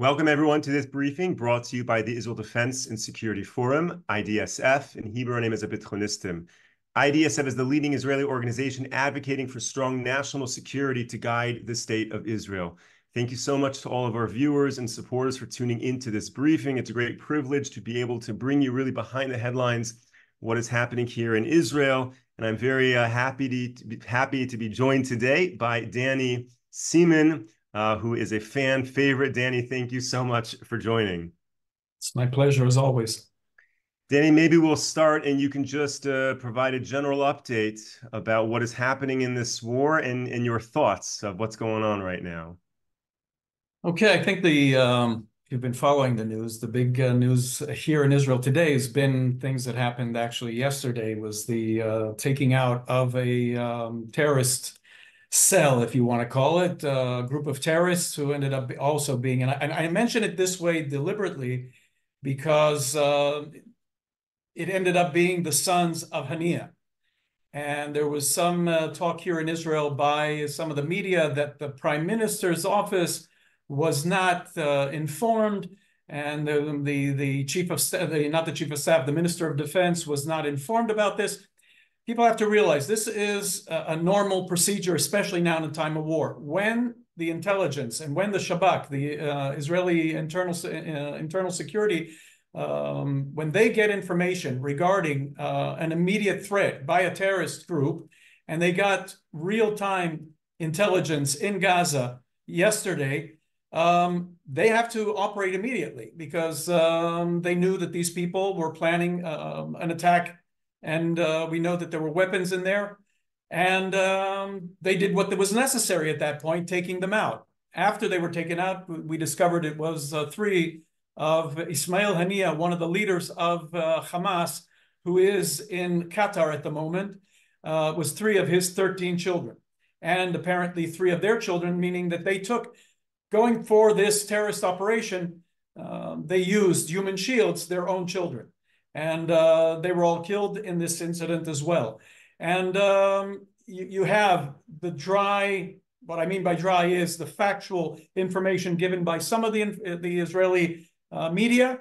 Welcome, everyone, to this briefing brought to you by the Israel Defense and Security Forum, IDSF. In Hebrew, our name is Bitronistim. IDSF is the leading Israeli organization advocating for strong national security to guide the state of Israel. Thank you so much to all of our viewers and supporters for tuning into this briefing. It's a great privilege to be able to bring you really behind the headlines, what is happening here in Israel. And I'm very happy to be joined today by Danny Seaman, who is a fan favorite. Danny, thank you so much for joining. It's my pleasure, as always. Danny, maybe we'll start and you can just provide a general update about what is happening in this war and your thoughts of what's going on right now. Okay, I think if you've been following the news, the big news here in Israel today has been things that happened actually yesterday, was the taking out of a terrorist cell, if you want to call it, a group of terrorists who ended up also being, and I mention it this way deliberately because it ended up being the sons of Haniya. And there was some talk here in Israel by some of the media that the Prime Minister's office was not informed, and the chief of staff, not the chief of staff, the Minister of Defense was not informed about this. People have to realize this is a normal procedure, especially now in a time of war. When the intelligence and when the Shabak, the Israeli internal security, when they get information regarding an immediate threat by a terrorist group, and they got real-time intelligence in Gaza yesterday, they have to operate immediately because they knew that these people were planning an attack, and we know that there were weapons in there, and they did what was necessary at that point, taking them out. After they were taken out, we discovered it was three of Ismail Haniya, one of the leaders of Hamas, who is in Qatar at the moment, was three of his 13 children. And apparently three of their children, meaning that they took, going for this terrorist operation, they used human shields, their own children. And they were all killed in this incident as well. And you have the dry, what I mean by dry is the factual information given by some of the Israeli media,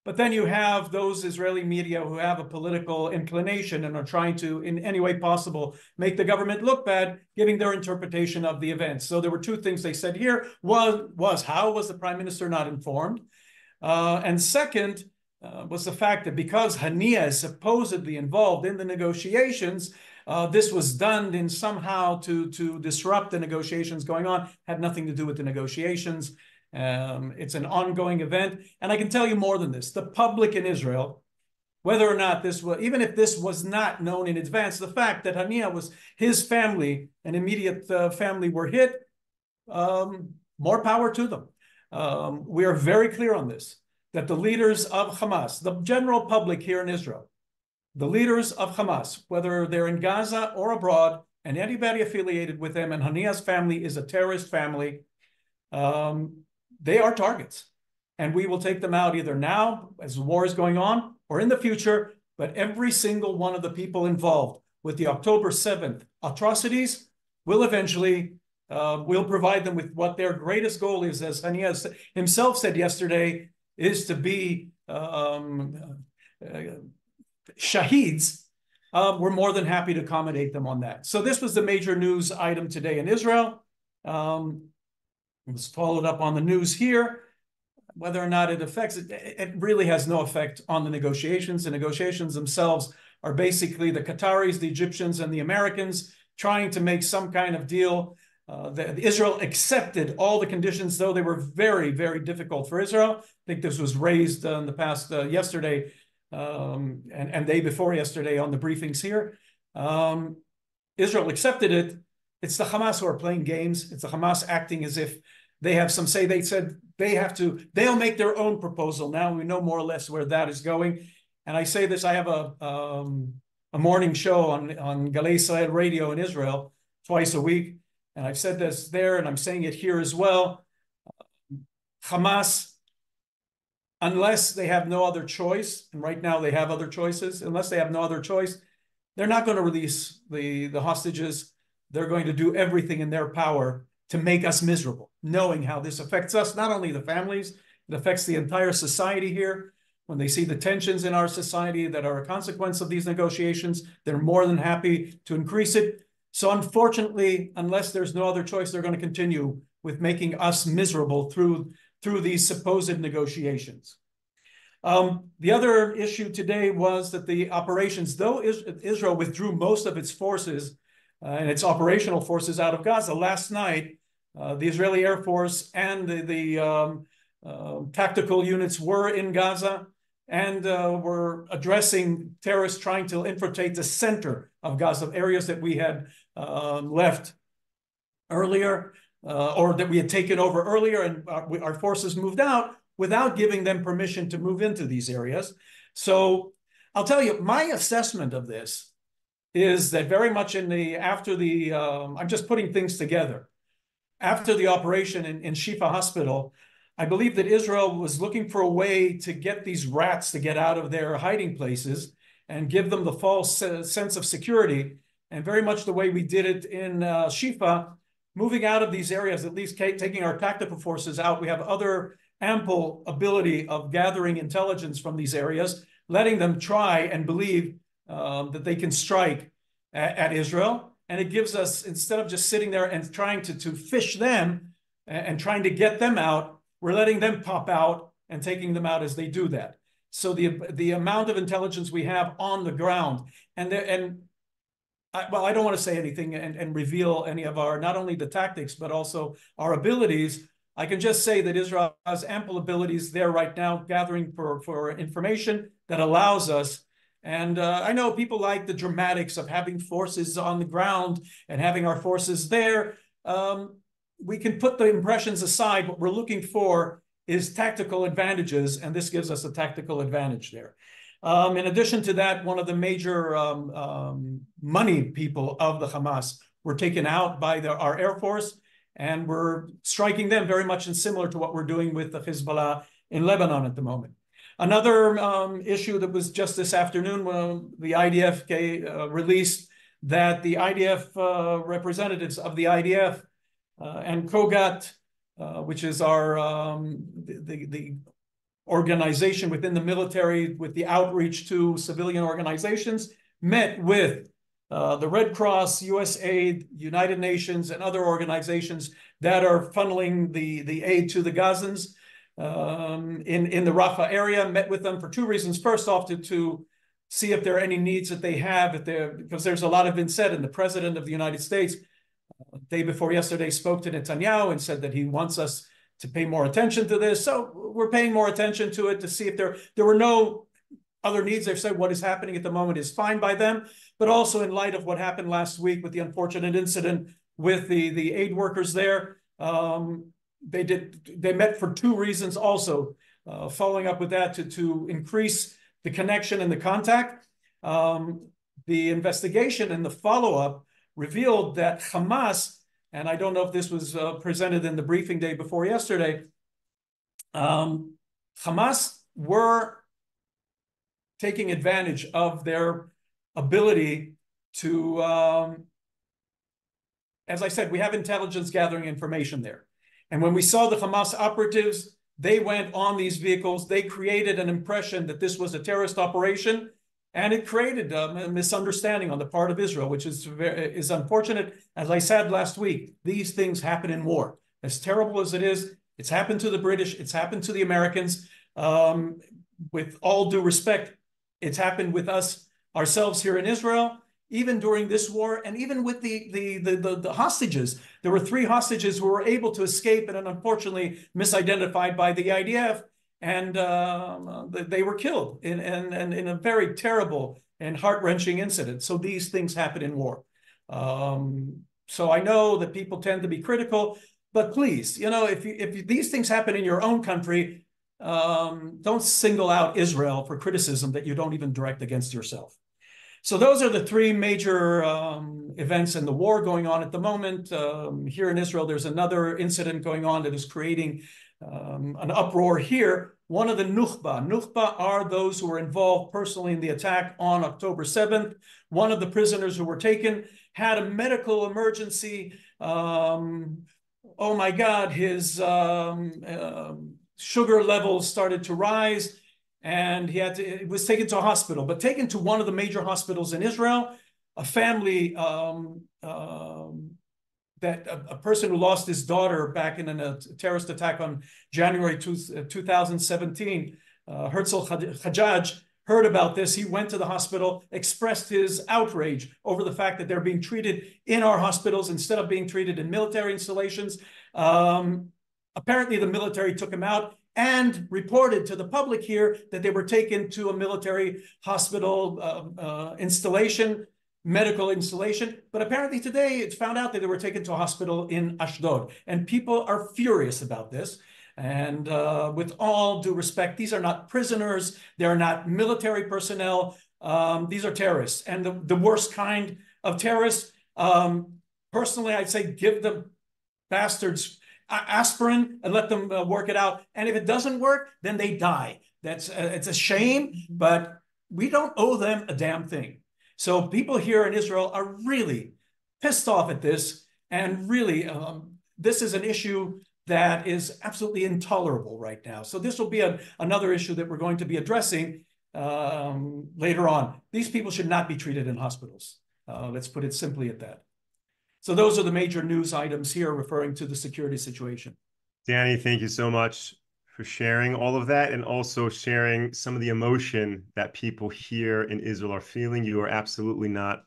but then you have those Israeli media who have a political inclination and are trying to, in any way possible, make the government look bad, giving their interpretation of the events. So there were two things they said here. One was, how was the Prime Minister not informed? And second was the fact that because Haniya is supposedly involved in the negotiations, this was done in somehow to disrupt the negotiations going on, had nothing to do with the negotiations. It's an ongoing event. And I can tell you more than this. The public in Israel, whether or not this was, even if this was not known in advance, the fact that Haniya was, his family and immediate family were hit, more power to them. We are very clear on this, that the leaders of Hamas, the general public here in Israel, the leaders of Hamas, whether they're in Gaza or abroad, and anybody affiliated with them, and Haniya's family is a terrorist family, they are targets, and we will take them out either now as the war is going on or in the future. But every single one of the people involved with the October 7th atrocities will eventually, we'll provide them with what their greatest goal is, as Haniya himself said yesterday, is to be shaheeds. We're more than happy to accommodate them on that. So this was the major news item today in Israel. It was followed up on the news here. Whether or not it affects it, it really has no effect on the negotiations. The negotiations themselves are basically the Qataris, the Egyptians, and the Americans trying to make some kind of deal. Israel accepted all the conditions, though they were very, very difficult for Israel. I think this was raised in the past yesterday and day before yesterday on the briefings here. Israel accepted it. It's the Hamas who are playing games. It's the Hamas acting as if they have some say. They said they'll make their own proposal. Now we know more or less where that is going. And I say this, I have a morning show on Galei Israel radio in Israel twice a week. And I've said this there, and I'm saying it here as well. Hamas, unless they have no other choice, and right now they have other choices, unless they have no other choice, they're not going to release the hostages. They're going to do everything in their power to make us miserable, knowing how this affects us, not only the families, it affects the entire society here. When they see the tensions in our society that are a consequence of these negotiations, they're more than happy to increase it. So unfortunately, unless there's no other choice, they're going to continue with making us miserable through these supposed negotiations. The other issue today was that the operations, though Israel withdrew most of its forces and its operational forces out of Gaza last night, the Israeli Air Force and the tactical units were in Gaza and were addressing terrorists trying to infiltrate the center of Gaza, areas that we had left earlier or that we had taken over earlier, and our forces moved out without giving them permission to move into these areas. So I'll tell you, my assessment of this is that very much I'm just putting things together. After the operation in Shifa Hospital, I believe that Israel was looking for a way to get these rats to get out of their hiding places and give them the false sense of security. And very much the way we did it in Shifa, moving out of these areas, at least taking our tactical forces out, we have other ample ability of gathering intelligence from these areas, letting them try and believe that they can strike at Israel. And it gives us, instead of just sitting there and trying to fish them and trying to get them out, we're letting them pop out and taking them out as they do that. So the amount of intelligence we have on the ground, I don't want to say anything and reveal any of our, not only the tactics, but also our abilities. I can just say that Israel has ample abilities there right now, gathering for information that allows us. And I know people like the dramatics of having forces on the ground and having our forces there. We can put the impressions aside. What we're looking for is tactical advantages, and this gives us a tactical advantage there. In addition to that, one of the major money people of the Hamas were taken out by our Air Force, and we're striking them very much and similar to what we're doing with the Hezbollah in Lebanon at the moment. Another issue that was just this afternoon, the IDF released that the IDF representatives of the IDF and Kogat, which is our the organization within the military with the outreach to civilian organizations, met with the Red Cross, USAID, United Nations, and other organizations that are funneling the aid to the Gazans in the Rafah area, met with them for two reasons. First off, to see if there are any needs that they have, because there's a lot have been said, and the President of the United States, day before yesterday, spoke to Netanyahu and said that he wants us to pay more attention to this. So we're paying more attention to it to see if there were no other needs. They've said what is happening at the moment is fine by them, but also in light of what happened last week with the unfortunate incident with the aid workers there, they met for two reasons also, following up with that to increase the connection and the contact. The investigation and the follow-up revealed that Hamas, and I don't know if this was presented in the briefing day before yesterday, Hamas were taking advantage of their ability to, as I said, we have intelligence gathering information there. And when we saw the Hamas operatives, they went on these vehicles, they created an impression that this was a terrorist operation, and it created a misunderstanding on the part of Israel, which is unfortunate. As I said last week, these things happen in war. As terrible as it is, it's happened to the British, it's happened to the Americans. With all due respect, it's happened with us ourselves here in Israel, even during this war, and even with the hostages. There were 3 hostages who were able to escape and unfortunately misidentified by the IDF, and they were killed in a very terrible and heart-wrenching incident. So these things happen in war. So I know that people tend to be critical, but please, if these things happen in your own country, don't single out Israel for criticism that you don't even direct against yourself. So those are the 3 major events in the war going on at the moment. Here in Israel, there's another incident going on that is creating an uproar here. One of the Nukhba are those who were involved personally in the attack on October 7th. One of the prisoners who were taken had a medical emergency oh my God, his sugar levels started to rise, and he was taken to a hospital, but taken to one of the major hospitals in Israel. A family, a person who lost his daughter back in a terrorist attack on January 2017, Herzl Hajjaj, heard about this. He went to the hospital, expressed his outrage over the fact that they're being treated in our hospitals instead of being treated in military installations. Apparently, the military took him out and reported to the public here that they were taken to a military hospital installation, medical installation. But apparently today it's found out that they were taken to a hospital in Ashdod. And people are furious about this. And with all due respect, these are not prisoners. They're not military personnel. These are terrorists, and the worst kind of terrorists. Personally, I'd say give the bastards aspirin and let them work it out. And if it doesn't work, then they die. It's a shame, but we don't owe them a damn thing. So people here in Israel are really pissed off at this, and really this is an issue that is absolutely intolerable right now. So this will be another issue that we're going to be addressing later on. These people should not be treated in hospitals. Let's put it simply at that. So those are the major news items here referring to the security situation. Danny, thank you so much for sharing all of that, and also sharing some of the emotion that people here in Israel are feeling. You are absolutely not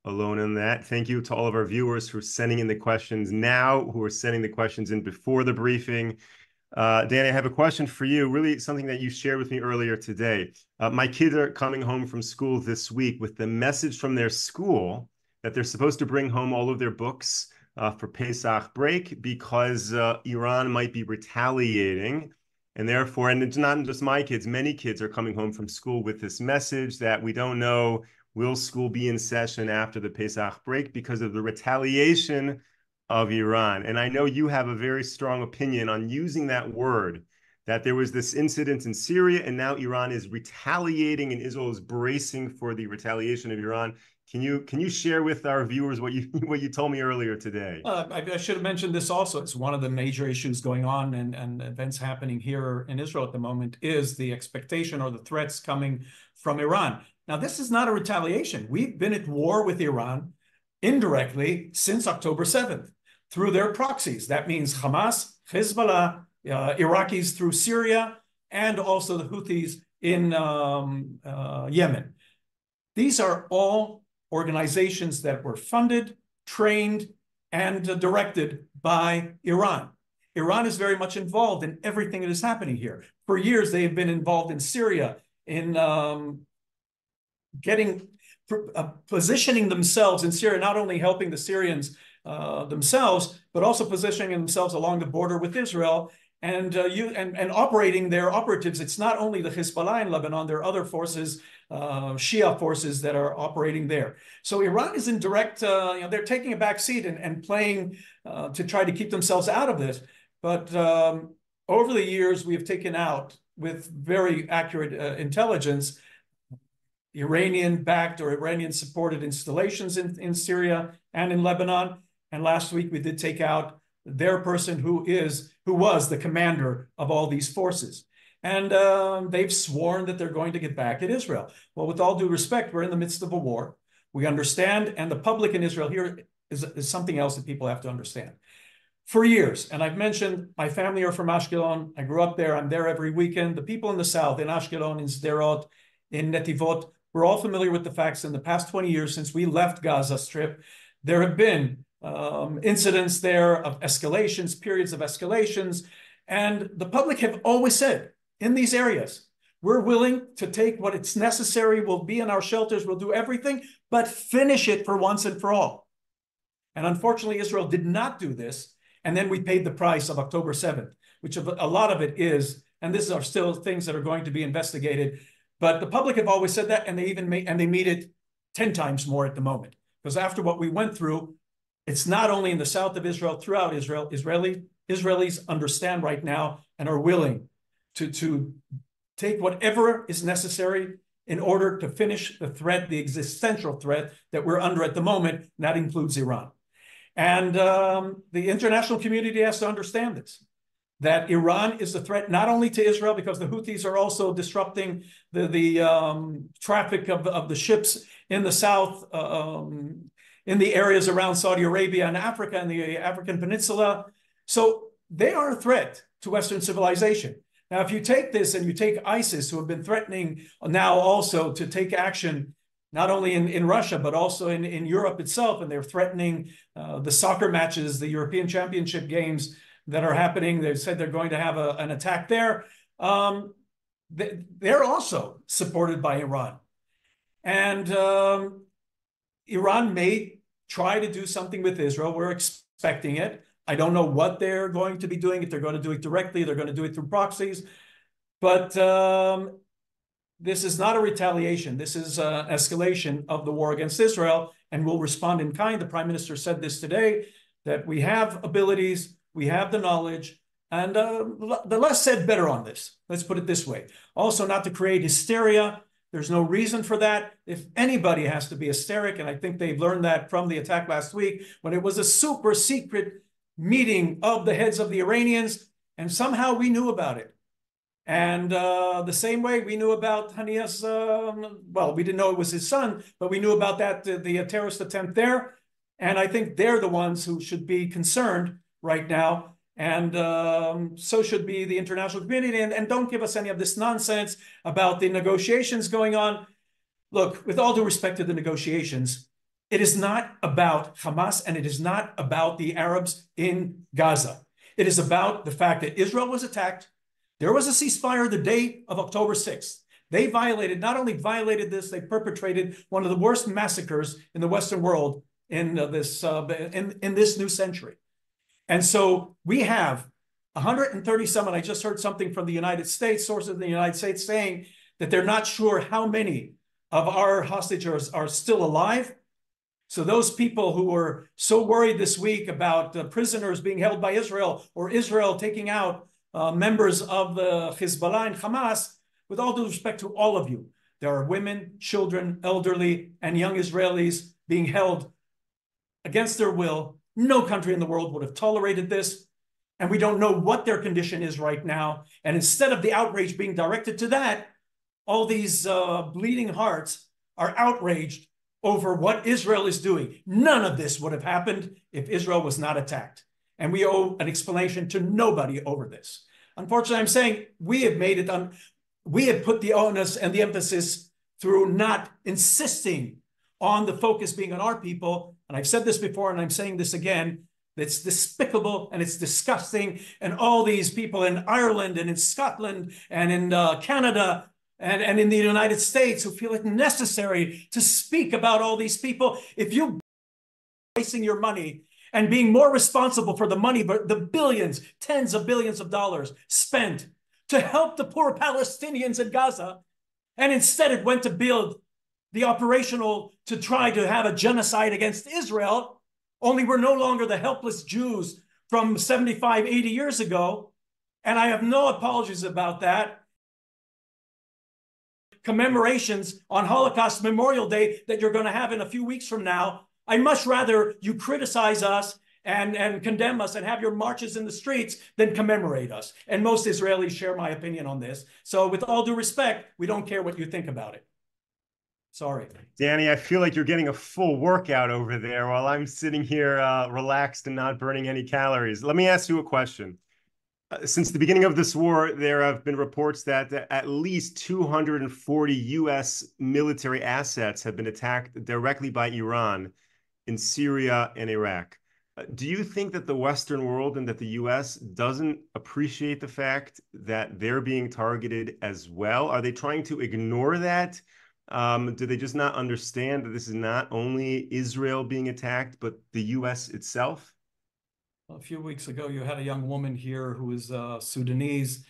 alone in that. Thank you to all of our viewers who are sending in the questions now, who are sending the questions in before the briefing. Danny, I have a question for you, really something that you shared with me earlier today. My kids are coming home from school this week with the message from their school that they're supposed to bring home all of their books for Pesach break because Iran might be retaliating. And therefore, and it's not just my kids, many kids are coming home from school with this message that we don't know, will school be in session after the Pesach break because of the retaliation of Iran? And I know you have a very strong opinion on using that word, that there was this incident in Syria and now Iran is retaliating and Israel is bracing for the retaliation of Iran. Can you share with our viewers what you told me earlier today? I should have mentioned this also. It's one of the major issues going on and events happening here in Israel at the moment is the expectation or the threats coming from Iran. Now, this is not a retaliation. We've been at war with Iran indirectly since October 7th through their proxies. That means Hamas, Hezbollah, Iraqis through Syria, and also the Houthis in Yemen. These are all organizations that were funded, trained, and directed by Iran. Iran is very much involved in everything that is happening here. For years, they have been involved in Syria, in positioning themselves in Syria, not only helping the Syrians themselves, but also positioning themselves along the border with Israel and operating their operatives. It's not only the Hezbollah in Lebanon, there are other forces, Shia forces that are operating there. So Iran is in direct, they're taking a back seat and playing to try to keep themselves out of this. But over the years, we have taken out with very accurate intelligence Iranian-backed or Iranian-supported installations in Syria and in Lebanon. And last week, we did take out their person who was the commander of all these forces. And they've sworn that they're going to get back at Israel. Well, with all due respect, we're in the midst of a war. We understand, and the public in Israel here is something else that people have to understand. For years, and I've mentioned my family are from Ashkelon. I grew up there. I'm there every weekend. The people in the south, in Ashkelon, in Sderot, in Netivot, we're all familiar with the facts. In the past 20 years since we left Gaza Strip, there have been incidents there of escalations, periods of escalations. And the public have always said, in these areas, we're willing to take what it's necessary. We'll be in our shelters. We'll do everything, but finish it for once and for all. And unfortunately, Israel did not do this. And then we paid the price of October 7th, which a lot of it is, and these are still things that are going to be investigated. But the public have always said that, and they even mean it 10 times more at the moment. Because after what we went through, it's not only in the south of Israel, throughout Israel, Israelis understand right now and are willing to take whatever is necessary in order to finish the threat, the existential threat that we're under at the moment, and that includes Iran. And the international community has to understand this, that Iran is a threat not only to Israel, because the Houthis are also disrupting the traffic of the ships in the south, in the areas around Saudi Arabia and Africa and the African Peninsula. So they are a threat to Western civilization. Now, if you take this and you take ISIS, who have been threatening now also to take action, not only in Russia, but also in Europe itself, and they're threatening the soccer matches, the European Championship games that are happening. They've said they're going to have an attack there. They're also supported by Iran. And Iran may try to do something with Israel. We're expecting it. I don't know what they're going to be doing, if they're going to do it directly, they're going to do it through proxies. But this is not a retaliation. This is an escalation of the war against Israel, and we'll respond in kind. The Prime Minister said this today, that we have abilities, we have the knowledge, and the less said better on this. Let's put it this way. Also, not to create hysteria. There's no reason for that. If anybody has to be hysteric, and I think they've learned that from the attack last week, when it was a super secret meeting of the heads of the Iranians, and somehow we knew about it. And the same way we knew about Hania's, well, we didn't know it was his son, but we knew about that, the terrorist attempt there. And I think they're the ones who should be concerned right now. And so should be the international community. And don't give us any of this nonsense about the negotiations going on. Look, with all due respect to the negotiations, it is not about Hamas, and it is not about the Arabs in Gaza. It is about the fact that Israel was attacked. There was a ceasefire the day of October 6th. They violated, not only violated this, they perpetrated one of the worst massacres in the Western world in this new century. And so we have 137, I just heard something from the United States, sources in the United States saying that they're not sure how many of our hostages are still alive. So those people who were so worried this week about prisoners being held by Israel, or Israel taking out members of the Hezbollah and Hamas, with all due respect to all of you, there are women, children, elderly, and young Israelis being held against their will. No country in the world would have tolerated this. And we don't know what their condition is right now. And instead of the outrage being directed to that, all these bleeding hearts are outraged over what Israel is doing. None of this would have happened if Israel was not attacked. And we owe an explanation to nobody over this. Unfortunately, I'm saying we have made it we have put the onus and the emphasis through not insisting on the focus being on our people. And I've said this before, and I'm saying this again, it's despicable and it's disgusting. And all these people in Ireland and in Scotland and in Canada and in the United States who feel it necessary to speak about all these people, if you wasting your money and being more responsible for the money, but the billions, tens of billions of dollars spent to help the poor Palestinians in Gaza, and instead it went to build the operational to try to have a genocide against Israel, only we're no longer the helpless Jews from 75, 80 years ago. And I have no apologies about that. Commemorations on Holocaust Memorial Day that you're going to have in a few weeks from now. I'd much rather you criticize us and condemn us and have your marches in the streets than commemorate us. And most Israelis share my opinion on this. So with all due respect, we don't care what you think about it. Sorry. Danny, I feel like you're getting a full workout over there while I'm sitting here relaxed and not burning any calories. Let me ask you a question. Since the beginning of this war, there have been reports that at least 240 U.S. military assets have been attacked directly by Iran in Syria and Iraq. Do you think that the Western world and that the U.S. doesn't appreciate the fact that they're being targeted as well? Are they trying to ignore that? Do they just not understand that this is not only Israel being attacked, but the U.S. itself? A few weeks ago, you had a young woman here who is Sudanese,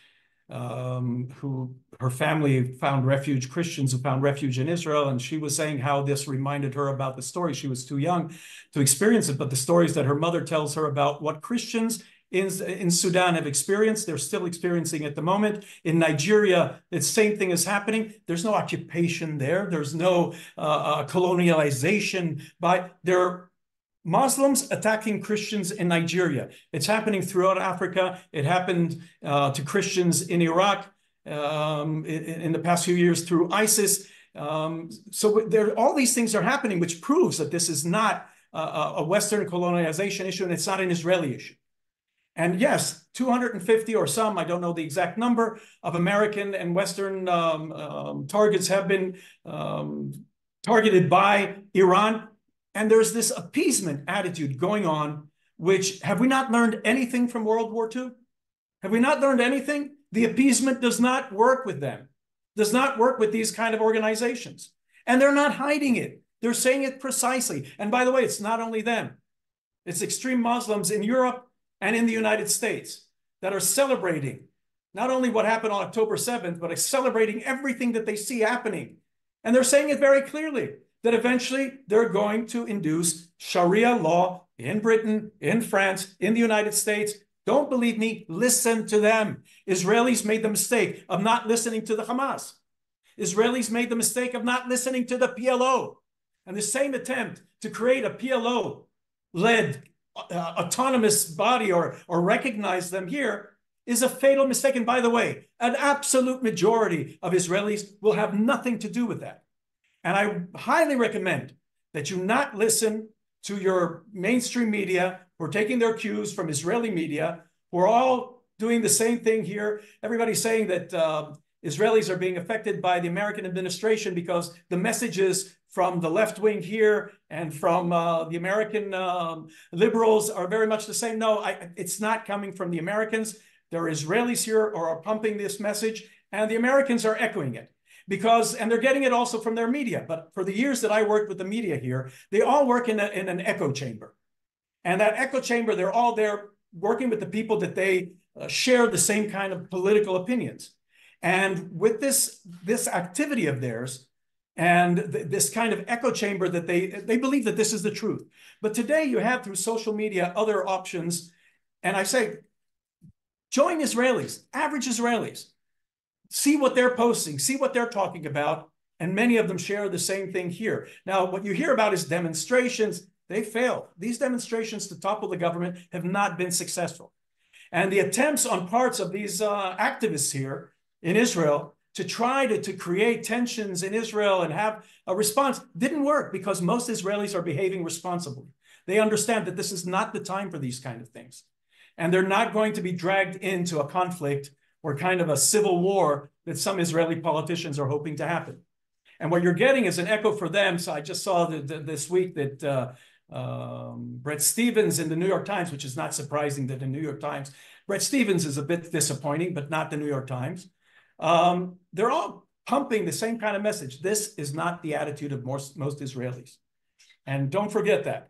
who her family found refuge, Christians who found refuge in Israel. And she was saying how this reminded her about the story. She was too young to experience it, but the stories that her mother tells her about what Christians in Sudan have experienced, they're still experiencing at the moment. In Nigeria, the same thing is happening. There's no occupation there. There's no colonialization. Muslims attacking Christians in Nigeria. It's happening throughout Africa. It happened to Christians in Iraq in the past few years through ISIS. So all these things are happening, which proves that this is not a Western colonization issue, and it's not an Israeli issue. And yes, 250 or some, I don't know the exact number, of American and Western targets have been targeted by Iran. And there's this appeasement attitude going on, which, have we not learned anything from World War II? Have we not learned anything? The appeasement does not work with them, does not work with these kind of organizations. And they're not hiding it. They're saying it precisely. And by the way, it's not only them. It's extreme Muslims in Europe and in the United States that are celebrating not only what happened on October 7th, but are celebrating everything that they see happening. And they're saying it very clearly, that eventually they're going to induce Sharia law in Britain, in France, in the United States. Don't believe me, listen to them. Israelis made the mistake of not listening to the Hamas. Israelis made the mistake of not listening to the PLO. And the same attempt to create a PLO-led autonomous body or recognize them here is a fatal mistake. And by the way, an absolute majority of Israelis will have nothing to do with that. And I highly recommend that you not listen to your mainstream media who are taking their cues from Israeli media, who are all doing the same thing here. Everybody's saying that Israelis are being affected by the American administration because the messages from the left wing here and from the American liberals are very much the same. No, it's not coming from the Americans. There are Israelis here who are pumping this message, and the Americans are echoing it. And they're getting it also from their media. But for the years that I worked with the media here, they all work in an echo chamber. And that echo chamber, they're all there working with the people that they share the same kind of political opinions. And with this activity of theirs and this kind of echo chamber that they believe that this is the truth. But today you have through social media other options. And I say, join Israelis, average Israelis. See what they're posting, see what they're talking about, and many of them share the same thing here. Now, what you hear about is demonstrations. They failed. These demonstrations to topple the government have not been successful. And the attempts on parts of these activists here in Israel to try to create tensions in Israel and have a response didn't work because most Israelis are behaving responsibly. They understand that this is not the time for these kind of things. And they're not going to be dragged into a conflict or kind of a civil war that some Israeli politicians are hoping to happen. And what you're getting is an echo for them. So I just saw this week that Bret Stephens in the New York Times, which is not surprising that the New York Times, Bret Stephens is a bit disappointing, but not the New York Times. They're all pumping the same kind of message. This is not the attitude of most Israelis. And don't forget that.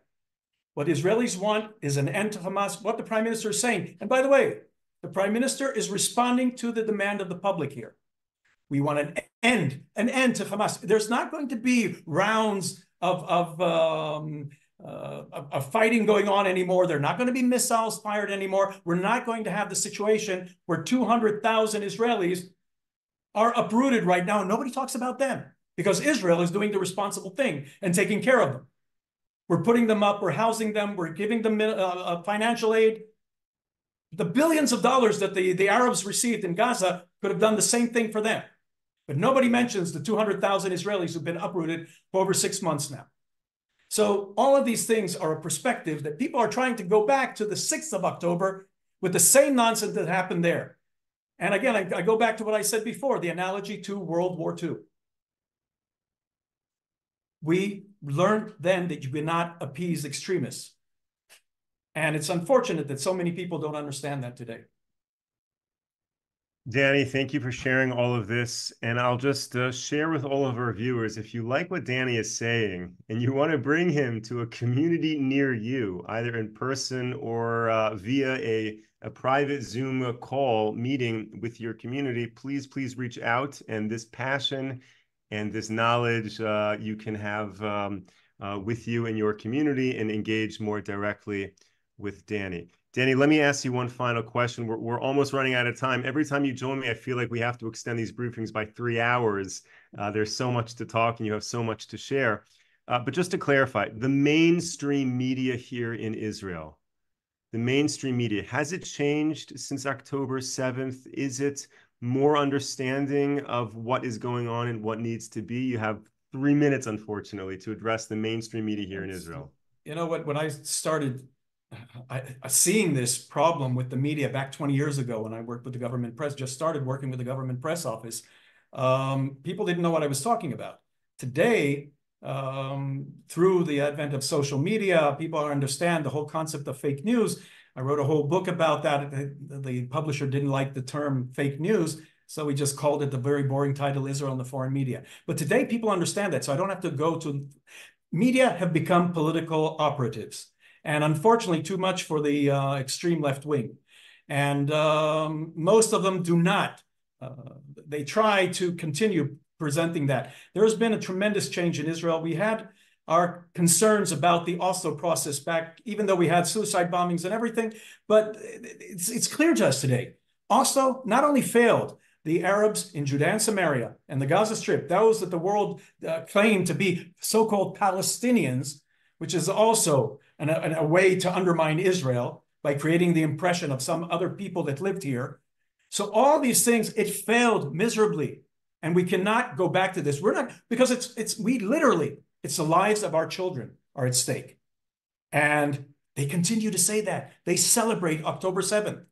What Israelis want is an end to Hamas, what the Prime Minister is saying. And by the way, the Prime Minister is responding to the demand of the public here. We want an end to Hamas. There's not going to be rounds of fighting going on anymore. There are not going to be missiles fired anymore. We're not going to have the situation where 200,000 Israelis are uprooted right now, and nobody talks about them because Israel is doing the responsible thing and taking care of them. We're putting them up, we're housing them, we're giving them financial aid. The billions of dollars that the Arabs received in Gaza could have done the same thing for them. But nobody mentions the 200,000 Israelis who've been uprooted for over 6 months now. So all of these things are a perspective that people are trying to go back to the 6th of October with the same nonsense that happened there. And again, I go back to what I said before, the analogy to World War II. We learned then that you cannot appease extremists. And it's unfortunate that so many people don't understand that today. Danny, thank you for sharing all of this. And I'll just share with all of our viewers, if you like what Danny is saying and you want to bring him to a community near you, either in person or via a private Zoom call meeting with your community, please reach out. And this passion and this knowledge you can have with you and your community and engage more directly with Danny. Danny, let me ask you one final question. We're almost running out of time. Every time you join me, I feel like we have to extend these briefings by 3 hours. There's so much to talk and you have so much to share. But just to clarify, the mainstream media here in Israel, the mainstream media, has it changed since October 7th? Is it more understanding of what is going on and what needs to be? You have 3 minutes, unfortunately, to address the mainstream media here in Israel. You know what? When I started seeing this problem with the media back 20 years ago, when I worked with the government press, just started working with the government press office, people didn't know what I was talking about. Today, through the advent of social media, people understand the whole concept of fake news. I wrote a whole book about that. The publisher didn't like the term fake news, so we just called it the very boring title, Israel and the Foreign Media. But today people understand that, so I don't have to go to... Media have become political operatives, and unfortunately too much for the extreme left wing. And most of them do not. They try to continue presenting that. There has been a tremendous change in Israel. We had our concerns about the Oslo process back, even though we had suicide bombings and everything, but it's clear to us today. Oslo not only failed the Arabs in Judea and Samaria and the Gaza Strip, those that the world claimed to be so-called Palestinians, which is also a way to undermine Israel by creating the impression of some other people that lived here. So all these things, it failed miserably. And we cannot go back to this. We're not, because it's the lives of our children are at stake. And they continue to say that. They celebrate October 7th.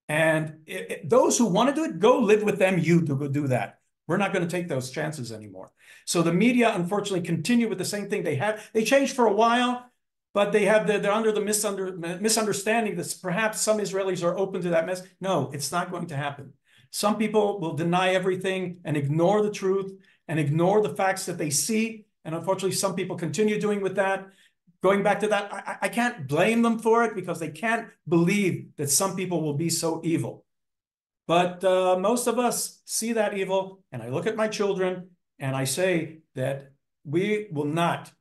And those who want to do it, go live with them. You go do that. We're not going to take those chances anymore. So the media, unfortunately, continue with the same thing. They changed for a while, but they're under the misunderstanding that perhaps some Israelis are open to that mess. No, it's not going to happen. Some people will deny everything and ignore the truth and ignore the facts that they see. And unfortunately, some people continue doing with that. Going back to that, I can't blame them for it because they can't believe that some people will be so evil. But most of us see that evil, and I look at my children and I say that we will not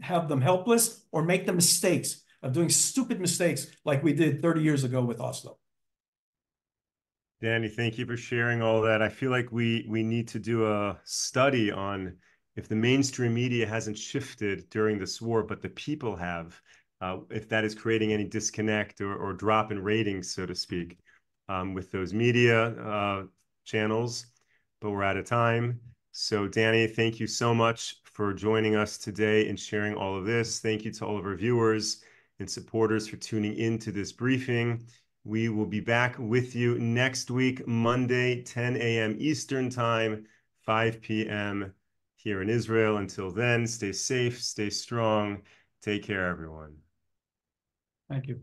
have them helpless or make the mistakes of doing stupid mistakes like we did 30 years ago with Oslo. Danny, thank you for sharing all that. I feel like we need to do a study on if the mainstream media hasn't shifted during this war, but the people have, if that is creating any disconnect or drop in ratings, so to speak, with those media channels. But we're out of time. So Danny, thank you so much for joining us today and sharing all of this. Thank you to all of our viewers and supporters for tuning into this briefing. We will be back with you next week, Monday, 10 a.m. Eastern Time, 5 p.m. here in Israel. Until then, stay safe, stay strong. Take care, everyone. Thank you.